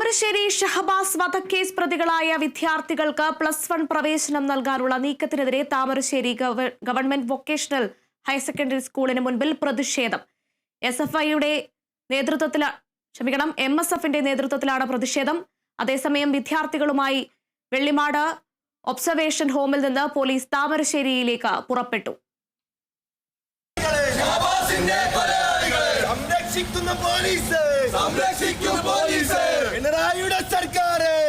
താമരശ്ശേരി ഷഹബാസ് വധക്കേസ് പ്രതികളായ വിദ്യാർത്ഥികൾക്ക് +1 പ്രവേശനം നൽകാനുള്ള നീക്കത്തിനെതിരെ Thamarassery government vocational higher secondary സ്കൂളിന് മുൻപിൽ പ്രതിഷേധം. MSFന്റെ നേതൃത്വത്തിലാണ് പ്രതിഷേധം. അതേസമയം വിദ്യാർത്ഥികളുമായി വെള്ളിമാട് ഒബ്സർവേഷൻ ഹോമിൽ നിന്ന് പോലീസ് താമരശ്ശേരിയിലേക്ക് പുറപ്പെട്ടു.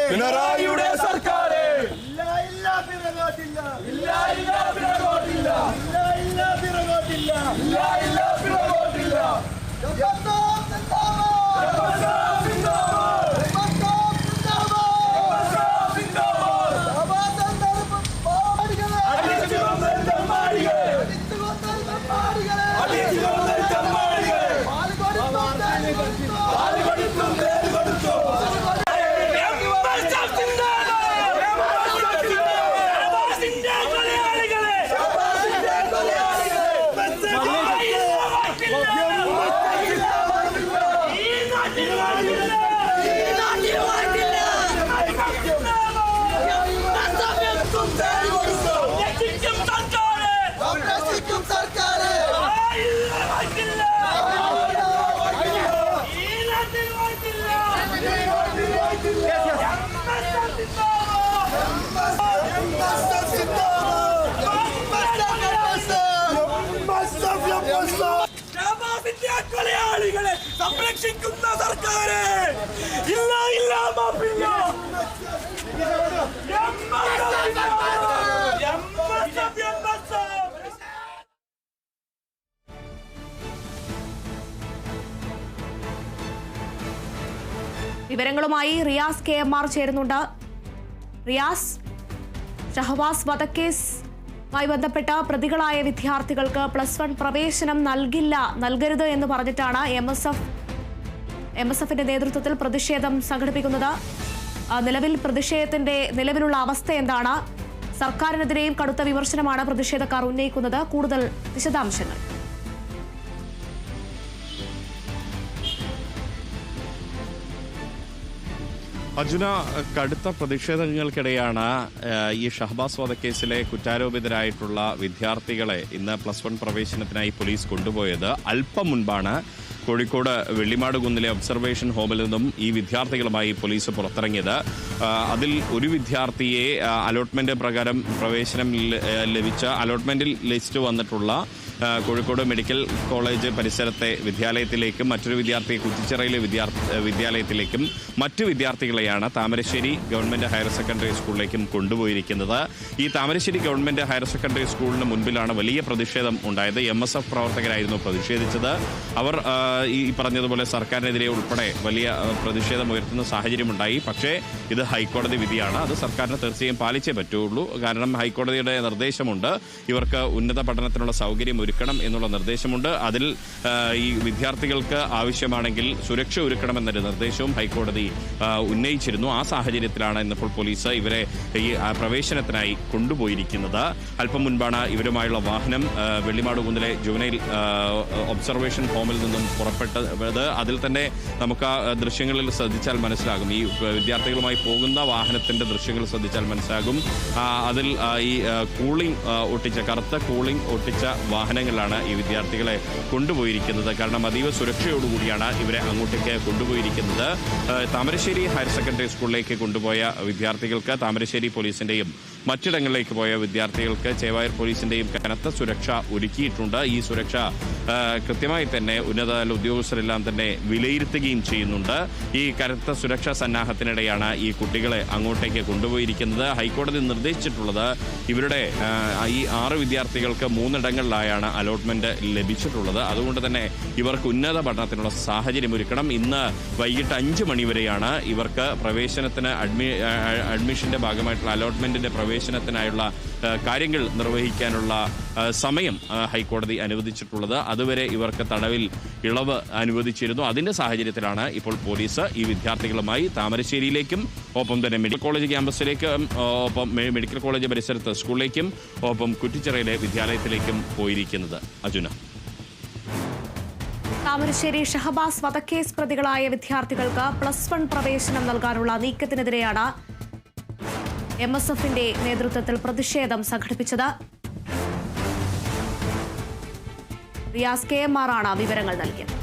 പിണറായിയുടെ സർക്കാർ സംരക്ഷിക്കുന്ന സർക്കാർ വിവരങ്ങളുമായി റിയാസ് KMR ചേരുന്നുണ്ട്. റിയാസ്, ഷഹബാസ് വധക്കേസുമായി ബന്ധപ്പെട്ട പ്രതികളായ വിദ്യാർത്ഥികൾക്ക് +1 പ്രവേശനം നൽകരുത് എന്ന് പറഞ്ഞിട്ടാണ് MSFന്റെ നേതൃത്വത്തിൽ പ്രതിഷേധം സംഘടിപ്പിക്കുന്നത്. നിലവിലുള്ള അവസ്ഥ എന്താണ്? സർക്കാരിനെതിരെയും കടുത്ത വിമർശനമാണ് പ്രതിഷേധക്കാർ ഉന്നയിക്കുന്നത്. കൂടുതൽ വിശദാംശങ്ങൾ. അർജുന, കടുത്ത പ്രതിഷേധങ്ങൾക്കിടെയാണ് ഈ ഷഹബാസ് വധക്കേസിലെ കുറ്റാരോപിതരായിട്ടുള്ള വിദ്യാർത്ഥികളെ ഇന്ന് +1 പ്രവേശനത്തിനായി പോലീസ് കൊണ്ടുപോയത്. അല്പം മുൻപാണ് കോഴിക്കോട് വെള്ളിമാട് കുന്നിലെ ഒബ്സർവേഷൻ ഹോമിൽ നിന്നും ഈ വിദ്യാർത്ഥികളുമായി പോലീസ് പുറത്തിറങ്ങിയത്. അതിൽ ഒരു വിദ്യാർത്ഥിയെ അലോട്ട്മെന്റ് പ്രകാരം പ്രവേശനം ലഭിച്ച അലോട്ട്മെന്റിൽ ലിസ്റ്റ് വന്നിട്ടുള്ള കോഴിക്കോട് മെഡിക്കൽ കോളേജ് പരിസരത്തെ വിദ്യാലയത്തിലേക്കും മറ്റൊരു വിദ്യാർത്ഥിയെ കുറ്റിച്ചിറയിലെ വിദ്യാലയത്തിലേക്കും മറ്റു വിദ്യാർത്ഥികളെയാണ് താമരശ്ശേരി ഗവൺമെന്റ് ഹയർ സെക്കൻഡറി സ്കൂളിലേക്കും കൊണ്ടുപോയിരിക്കുന്നത്. ഈ താമരശ്ശേരി ഗവൺമെന്റ് ഹയർ സെക്കൻഡറി സ്കൂളിന് മുൻപിലാണ് വലിയ പ്രതിഷേധം ഉണ്ടായത്. MSF പ്രവർത്തകരായിരുന്നു പ്രതിഷേധിച്ചത്. അവർ ഈ പറഞ്ഞതുപോലെ സർക്കാരിനെതിരെ ഉൾപ്പെടെ വലിയ പ്രതിഷേധം ഉയർത്തുന്ന സാഹചര്യമുണ്ടായി. പക്ഷേ ഇത് ഹൈക്കോടതി വിധിയാണ്. അത് സർക്കാരിന് തീർച്ചയായും പാലിച്ചേ പറ്റുള്ളൂ. കാരണം ഹൈക്കോടതിയുടെ നിർദ്ദേശമുണ്ട്, ഇവർക്ക് ഉന്നത പഠനത്തിനുള്ള സൗകര്യം ഒരുക്കണം എന്നുള്ള നിർദ്ദേശമുണ്ട്. അതിൽ ഈ വിദ്യാർത്ഥികൾക്ക് ആവശ്യമാണെങ്കിൽ സുരക്ഷ ഒരുക്കണമെന്നൊരു നിർദ്ദേശവും ഹൈക്കോടതി ഉന്നയിച്ചിരുന്നു. ആ സാഹചര്യത്തിലാണ് ഇന്നിപ്പോൾ പോലീസ് ഇവരെ ഈ പ്രവേശനത്തിനായി കൊണ്ടുപോയിരിക്കുന്നത്. അല്പം മുൻപാണ് ഇവരുമായുള്ള വാഹനം വെള്ളിമാട് കുന്നിലെ ജുവനൈൽ ഒബ്സർവേഷൻ ഹോമിൽ നിന്നും പുറപ്പെട്ടത്. അതിൽ തന്നെ നമുക്ക് ദൃശ്യങ്ങളിൽ ശ്രദ്ധിച്ചാൽ മനസ്സിലാകും, ഈ വിദ്യാർത്ഥികളുമായി പോകുന്ന വാഹനത്തിന്റെ ദൃശ്യങ്ങൾ ശ്രദ്ധിച്ചാൽ മനസ്സിലാകും. അതിൽ ഈ കറുത്ത കൂളിംഗ് ഒട്ടിച്ച വാഹനങ്ങളിലാണ് ഈ വിദ്യാർത്ഥികളെ കൊണ്ടുപോയിരിക്കുന്നത്. കാരണം അതീവ സുരക്ഷയോടുകൂടിയാണ് ഇവരെ അങ്ങോട്ടേക്ക് കൊണ്ടുപോയിരിക്കുന്നത്. താമരശ്ശേരി ഹയർ സെക്കൻഡറി സ്കൂളിലേക്ക് കൊണ്ടുപോയ വിദ്യാർത്ഥികൾക്ക് താമരശ്ശേരി പോലീസിന്റെയും മറ്റിടങ്ങളിലേക്ക് പോയ വിദ്യാർത്ഥികൾക്ക് ചേവായൂർ പോലീസിന്റെയും കനത്ത സുരക്ഷ ഒരുക്കിയിട്ടുണ്ട്. ഈ സുരക്ഷ കൃത്യമായി തന്നെ ഉന്നതതല ഉദ്യോഗസ്ഥരെല്ലാം തന്നെ വിലയിരുത്തുകയും ചെയ്യുന്നുണ്ട്. ഈ കനത്ത സുരക്ഷാ സന്നാഹത്തിനിടെയാണ് ഈ കുട്ടികളെ അങ്ങോട്ടേക്ക് കൊണ്ടുപോയിരിക്കുന്നത്. ഹൈക്കോടതി നിർദ്ദേശിച്ചിട്ടുള്ളത് ഇവരുടെ ഈ 6 വിദ്യാർത്ഥികൾക്ക് 3 ഇടങ്ങളിലായാണ് അലോട്ട്മെന്റ് ലഭിച്ചിട്ടുള്ളത്. അതുകൊണ്ട് തന്നെ ഇവർക്ക് ഉന്നത പഠനത്തിനുള്ള സാഹചര്യം ഒരുക്കണം. ഇന്ന് വൈകിട്ട് 5 മണി വരെയാണ് ഇവർക്ക് പ്രവേശനത്തിന് അഡ്മിഷന്റെ ഭാഗമായിട്ടുള്ള അലോട്ട്മെന്റിന്റെ പ്രവേശനത്തിനായുള്ള കാര്യങ്ങൾ നിർവഹിക്കാനുള്ള സമയം ഹൈക്കോടതി അനുവദിച്ചിട്ടുള്ളത്. അതുവരെ ഇവർക്ക് തടവിൽ ഇളവ് അനുവദിച്ചിരുന്നു. അതിന്റെ സാഹചര്യത്തിലാണ് ഇപ്പോൾ പോലീസ് ഈ വിദ്യാർത്ഥികളുമായി താമരശ്ശേരിയിലേക്കും ഒപ്പം തന്നെ മെഡിക്കൽ കോളേജ് ക്യാമ്പസിലേക്കും ഒപ്പം മെഡിക്കൽ കോളേജ് പരിസരത്ത് സ്കൂളിലേക്കും ഒപ്പം കുറ്റിച്ചിറയിലെ വിദ്യാലയത്തിലേക്കും പോയിരിക്കുന്നത്. അർജുന, താമരശ്ശേരി ഷഹബാസ് വധക്കേസ് പ്രതികളായ വിദ്യാർത്ഥികൾക്ക് +1 പ്രവേശനം നൽകാനുള്ള നീക്കത്തിനെതിരെയാണ് MSFന്റെ നേതൃത്വത്തിൽ പ്രതിഷേധം സംഘടിപ്പിച്ചത്. റിയാസ് KMR ആണ് വിവരങ്ങൾ നൽകിയത്.